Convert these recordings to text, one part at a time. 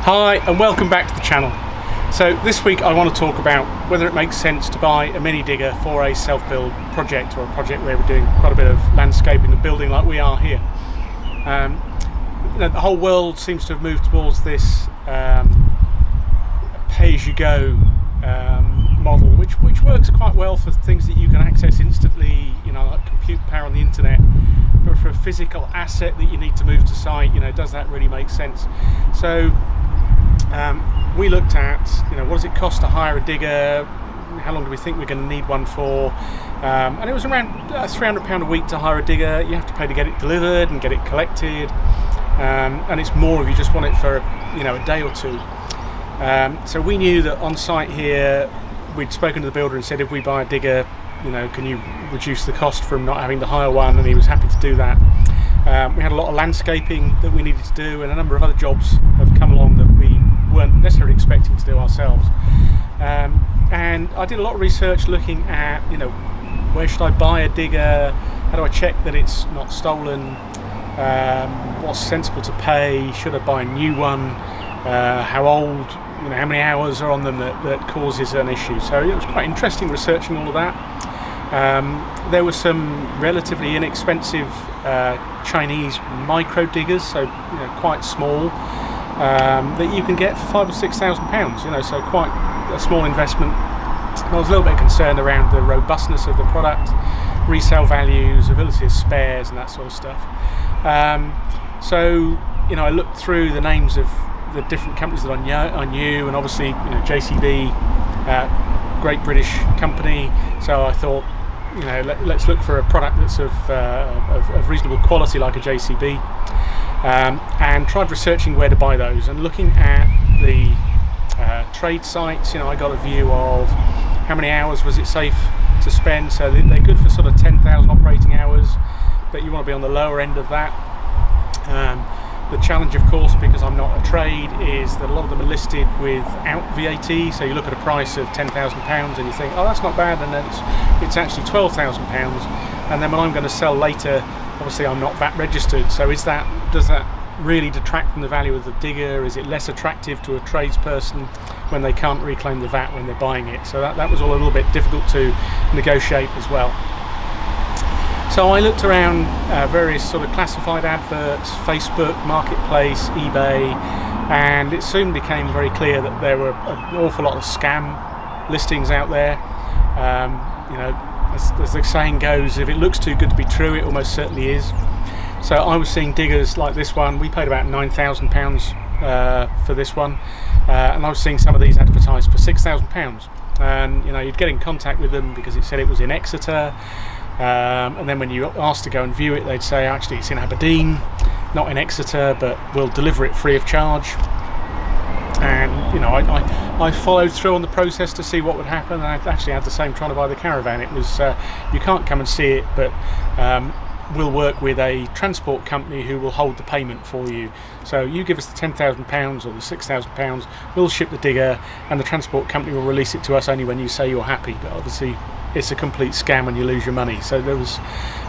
Hi and welcome back to the channel. So this week I want to talk about whether it makes sense to buy a mini digger for a self-build project, or a project where we're doing quite a bit of landscaping and building like we are here. The whole world seems to have moved towards this pay-as-you-go model, which works quite well for things that you can access instantly, like compute power on the internet. But for a physical asset that you need to move to site, does that really make sense? So we looked at, what does it cost to hire a digger? How long do we think we're going to need one for? And it was around £300 a week to hire a digger. You have to pay to get it delivered and get it collected, and it's more if you just want it for a day or two. So we knew that on site here, we'd spoken to the builder and said, if we buy a digger, can you reduce the cost from not having to hire one? And he was happy to do that. We had a lot of landscaping that we needed to do, and a number of other jobs have come along that we weren't necessarily expecting to do ourselves. And I did a lot of research looking at, where should I buy a digger? How do I check that it's not stolen? What's sensible to pay? Should I buy a new one? How old? How many hours are on them that causes an issue? So it was quite interesting researching all of that. There were some relatively inexpensive Chinese micro diggers, so quite small, that you can get for £5,000 or £6,000. So quite a small investment. I was a little bit concerned around the robustness of the product, resale values, availability of spares, and that sort of stuff. So I looked through the names of the different companies that I knew, and obviously JCB, great British company. So I thought, let's look for a product that's of reasonable quality, like a JCB, and tried researching where to buy those, and looking at the trade sites. I got a view of how many hours was it safe to spend. So they're good for sort of 10,000 operating hours, but you want to be on the lower end of that. The challenge, of course, because I'm not a trade, is that a lot of them are listed without VAT. So you look at a price of £10,000 and you think, oh, that's not bad, and then it's actually £12,000. And then when I'm going to sell later, obviously I'm not VAT registered. So does that really detract from the value of the digger? Is it less attractive to a tradesperson when they can't reclaim the VAT when they're buying it? So that was all a little bit difficult to negotiate as well. So I looked around various sort of classified adverts, Facebook, Marketplace, eBay, and it soon became very clear that there were an awful lot of scam listings out there. As the saying goes, if it looks too good to be true, it almost certainly is. So I was seeing diggers like this one. We paid about £9,000 for this one, and I was seeing some of these advertised for £6,000. And you'd get in contact with them because it said it was in Exeter. And then when you asked to go and view it, they'd say, actually, it's in Aberdeen, not in Exeter, but we'll deliver it free of charge. And I followed through on the process to see what would happen, and I actually had the same trying to buy the caravan. It was you can't come and see it, but we'll work with a transport company who will hold the payment for you. So you give us the £10,000 or the £6,000, we'll ship the digger, and the transport company will release it to us only when you say you're happy. But obviously it's a complete scam and you lose your money. So there was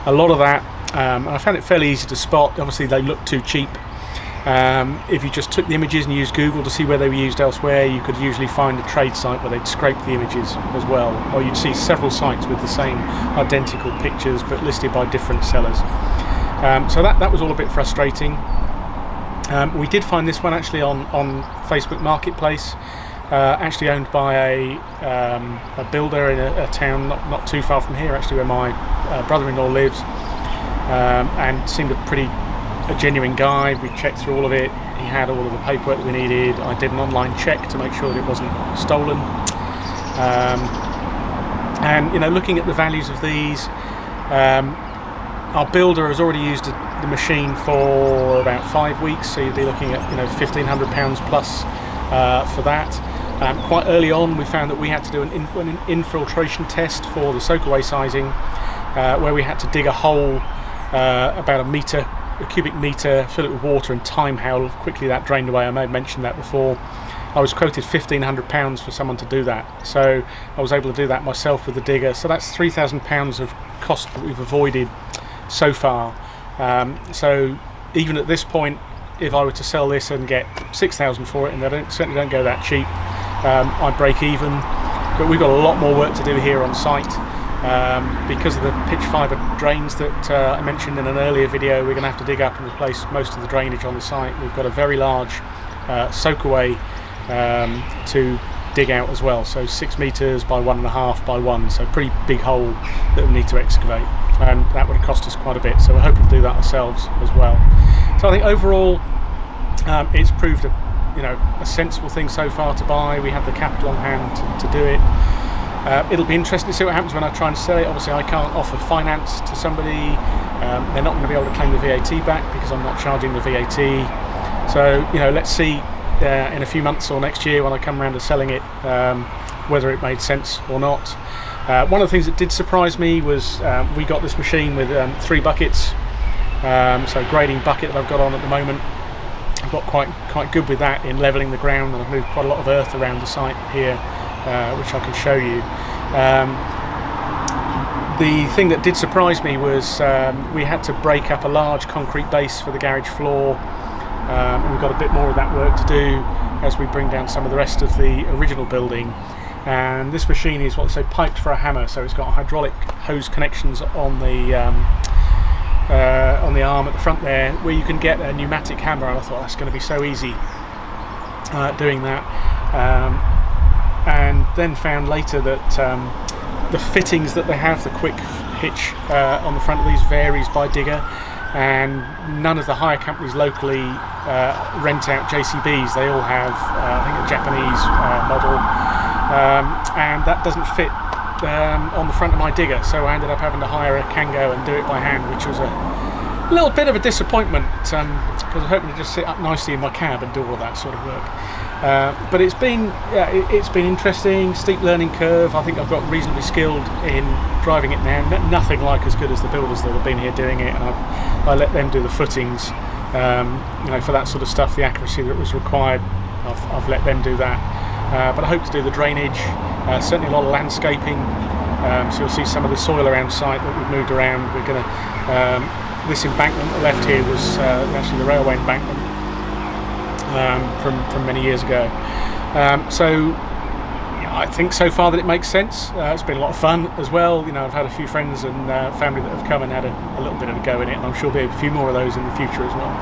a lot of that, and I found it fairly easy to spot. Obviously they looked too cheap. If you just took the images and used Google to see where they were used elsewhere, you could usually find a trade site where they'd scrape the images as well, or you'd see several sites with the same identical pictures but listed by different sellers. So that was all a bit frustrating. We did find this one actually on Facebook Marketplace, actually owned by a builder in a town not too far from here, actually, where my brother-in-law lives, and seemed a genuine guy. We checked through all of it. He had all of the paperwork that we needed. I did an online check to make sure that it wasn't stolen. And looking at the values of these, our builder has already used the machine for about 5 weeks, so you'd be looking at £1,500 plus for that. Quite early on, we found that we had to do an infiltration test for the soakaway sizing, where we had to dig a hole about a cubic metre, fill it with water, and time how quickly that drained away. I may have mentioned that before. I was quoted £1,500 for someone to do that, so I was able to do that myself with the digger. So that's £3,000 of cost that we've avoided so far. So even at this point, if I were to sell this and get 6,000 for it, and they certainly don't go that cheap, I'd break even. But we've got a lot more work to do here on site. Because of the pitch fibre drains that I mentioned in an earlier video, we're going to have to dig up and replace most of the drainage on the site. We've got a very large soakaway to dig out as well, so 6 metres by 1.5 by 1, so pretty big hole that we need to excavate, and that would have cost us quite a bit, so we're hoping to do that ourselves as well. So I think overall it's proved a sensible thing so far to buy. We have the capital on hand to do it. It'll be interesting to see what happens when I try and sell it. Obviously I can't offer finance to somebody, they're not going to be able to claim the VAT back because I'm not charging the VAT. So let's see in a few months or next year when I come around to selling it, whether it made sense or not. One of the things that did surprise me was we got this machine with 3 buckets, so grading bucket that I've got on at the moment. I've got quite good with that in levelling the ground, and I've moved quite a lot of earth around the site here, which I can show you. The thing that did surprise me was we had to break up a large concrete base for the garage floor. We've got a bit more of that work to do as we bring down some of the rest of the original building. And this machine is what they say piped for a hammer, so it's got hydraulic hose connections on the arm at the front there, where you can get a pneumatic hammer. And I thought that's going to be so easy doing that, and then found later that the fittings that they have, the quick hitch on the front of these, varies by digger. And none of the hire companies locally rent out JCBs. They all have, I think, a Japanese model, and that doesn't fit on the front of my digger. So I ended up having to hire a Kango and do it by hand, which was a little bit of a disappointment because I was hoping to just sit up nicely in my cab and do all that sort of work. But it's been interesting, steep learning curve. I think I've got reasonably skilled in driving it now. Nothing like as good as the builders that have been here doing it, and I let them do the footings. For that sort of stuff, the accuracy that was required, I've let them do that. But I hope to do the drainage, certainly a lot of landscaping. So you'll see some of the soil around site that we've moved around. We're going to this embankment left here was actually the railway embankment. From many years ago. I think so far that it makes sense. It's been a lot of fun as well. I've had a few friends and family that have come and had a little bit of a go in it, and I'm sure there'll be a few more of those in the future as well.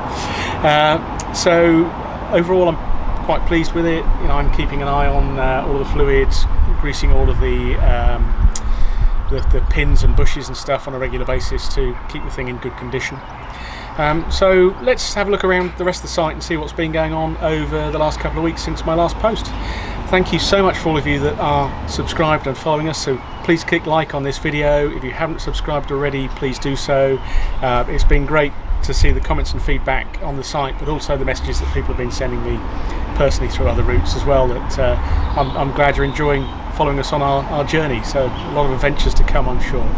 So overall I'm quite pleased with it. I'm keeping an eye on all the fluids, greasing all of the pins and bushes and stuff on a regular basis to keep the thing in good condition. So let's have a look around the rest of the site and see what's been going on over the last couple of weeks since my last post. Thank you so much for all of you that are subscribed and following us, so please click like on this video. If you haven't subscribed already, please do so. It's been great to see the comments and feedback on the site, but also the messages that people have been sending me personally through other routes as well, that I'm glad you're enjoying following us on our journey. So a lot of adventures to come, I'm sure.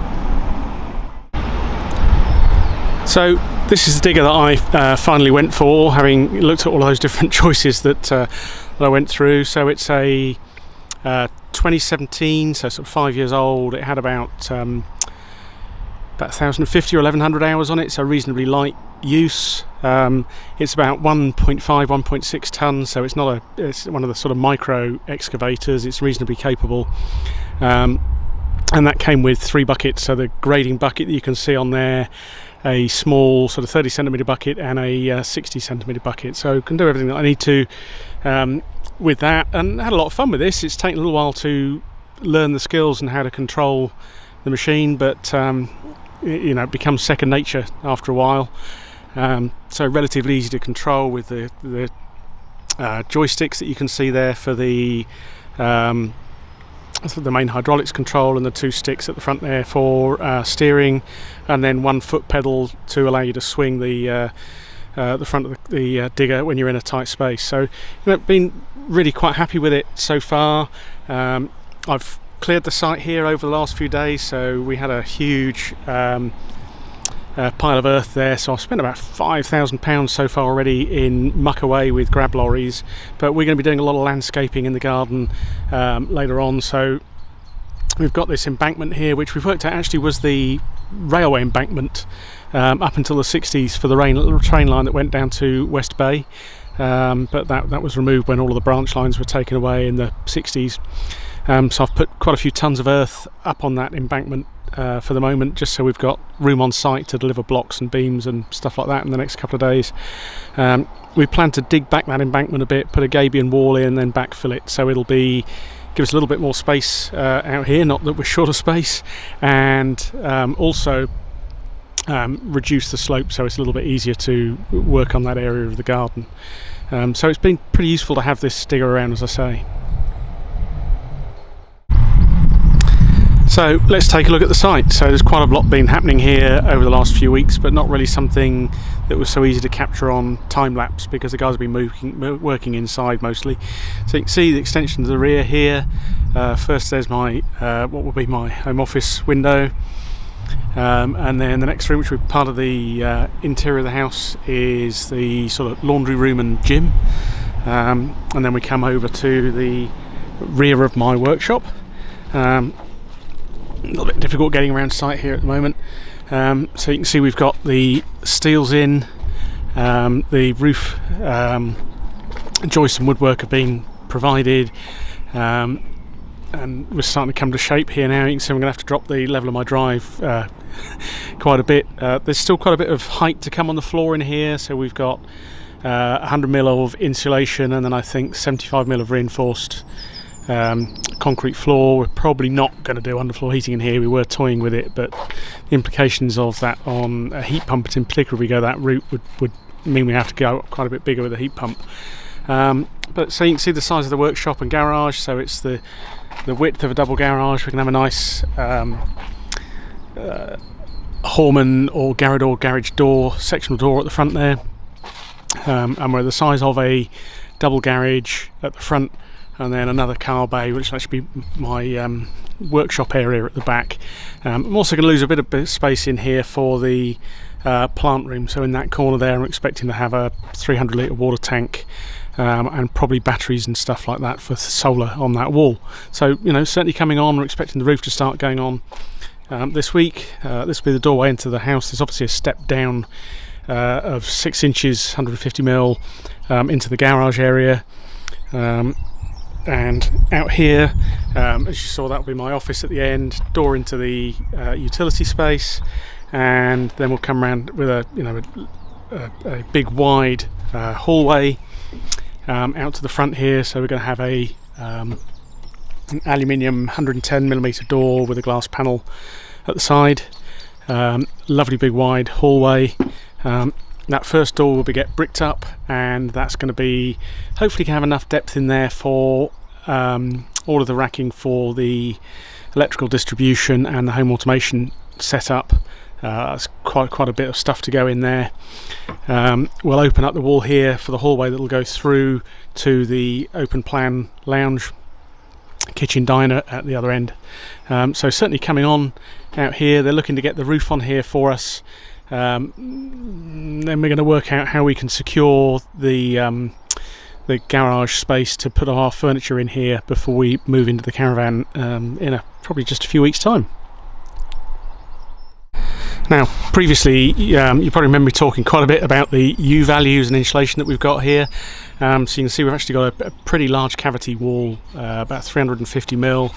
So this is the digger that I finally went for, having looked at all those different choices that I went through. So it's a 2017, so sort of 5 years old. It had about 1,050 or 1,100 hours on it, so reasonably light use. It's about 1.6 tons, so it's one of the sort of micro excavators. It's reasonably capable. And that came with 3 buckets, so the grading bucket that you can see on there, a small sort of 30 centimetre bucket and a 60 centimetre bucket, so can do everything that I need to with that, and had a lot of fun with this. It's taken a little while to learn the skills and how to control the machine, but it becomes second nature after a while. So relatively easy to control with the joysticks that you can see there for the main hydraulics control, and the 2 sticks at the front there for steering, and then 1 foot pedal to allow you to swing the front of the digger when you're in a tight space. So been really quite happy with it so far. I've cleared the site here over the last few days, so we had a huge pile of earth there, so I've spent about £5,000 so far already in muck away with grab lorries, but we're going to be doing a lot of landscaping in the garden later on. So we've got this embankment here, which we've worked out actually was the railway embankment up until the 60s for the train line that went down to West Bay, but that was removed when all of the branch lines were taken away in the 60s. So I've put quite a few tons of earth up on that embankment for the moment, just so we've got room on site to deliver blocks and beams and stuff like that in the next couple of days. We plan to dig back that embankment a bit, put a gabion wall in, then backfill it, so it'll give us a little bit more space out here, not that we're short of space, and also reduce the slope so it's a little bit easier to work on that area of the garden. So it's been pretty useful to have this digger around, as I say. So let's take a look at the site. So there's quite a lot been happening here over the last few weeks, but not really something that was so easy to capture on time lapse because the guys have been working inside mostly. So you can see the extension to the rear here. First there's my what will be my home office window, and then the next room, which will be part of the interior of the house, is the sort of laundry room and gym, and then we come over to the rear of my workshop. A little bit difficult getting around site here at the moment. So you can see we've got the steels in, the roof joists and woodwork have been provided, and we're starting to come to shape here now. You can see I'm going to have to drop the level of my drive quite a bit. There's still quite a bit of height to come on the floor in here, so we've got 100mm of insulation and then I think 75mm of reinforced concrete floor. We're probably not going to do underfloor heating in here. We were toying with it, but the implications of that on a heat pump in particular, if we go that route, would mean we have to go quite a bit bigger with a heat pump. But so you can see the size of the workshop and garage, so it's the width of a double garage. We can have a nice Horman or Garrador garage door, sectional door at the front there, and we're the size of a double garage at the front, and then another car bay, which will actually be my workshop area at the back. I'm also going to lose a bit of space in here for the plant room, so in that corner there I'm expecting to have a 300 litre water tank, and probably batteries and stuff like that for solar on that wall. So, you know, certainly coming on. We're expecting the roof to start going on this week. This will be the doorway into the house. There's obviously a step down of 6 inches, 150mm into the garage area. And out here, as you saw, that will be my office at the end, door into the utility space, and then we'll come around with a big wide hallway out to the front here. So we're going to have an aluminium 110mm door with a glass panel at the side. Lovely big wide hallway. That first door will get bricked up, and that's going to be, hopefully can have enough depth in there for all of the racking for the electrical distribution and the home automation setup. That's quite a bit of stuff to go in there. We'll open up the wall here for the hallway that will go through to the open plan lounge, kitchen, diner at the other end. So certainly coming on out here. They're looking to get the roof on here for us. Then we're going to work out how we can secure the garage space to put our furniture in here before we move into the caravan in probably just a few weeks' time. Now, previously, you probably remember me talking quite a bit about the U values and insulation that we've got here. So you can see we've actually got a pretty large cavity wall, about 350mm,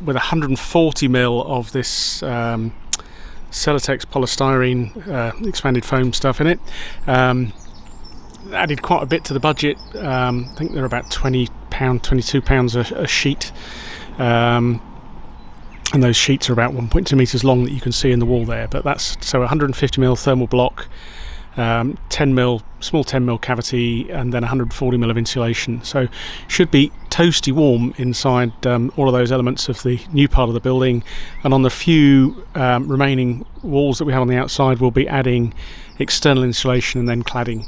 with 140mm of this Celotex polystyrene expanded foam stuff in it. Added quite a bit to the budget. I think they're about £20, £22 a sheet. And those sheets are about 1.2 metres long that you can see in the wall there. But that's so 150mm thermal block, 10mm, small 10mm cavity, and then 140mm of insulation. So should be toasty warm inside all of those elements of the new part of the building. And on the few remaining walls that we have on the outside, we'll be adding external insulation and then cladding.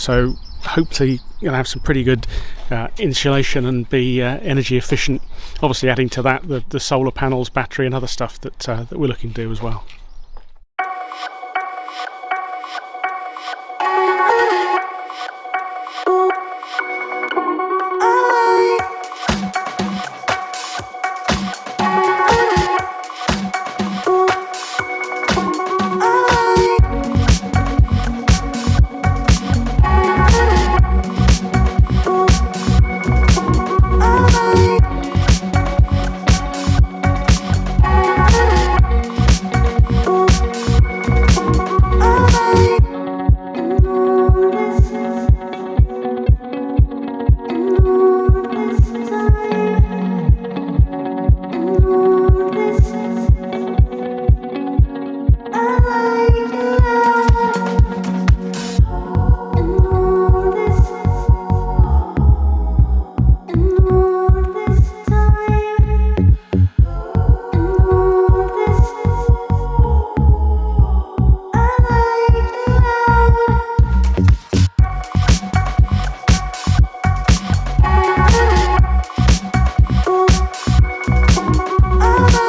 So hopefully you'll have some pretty good insulation and be energy efficient. Obviously adding to that the solar panels, battery and other stuff that we're looking to do as well.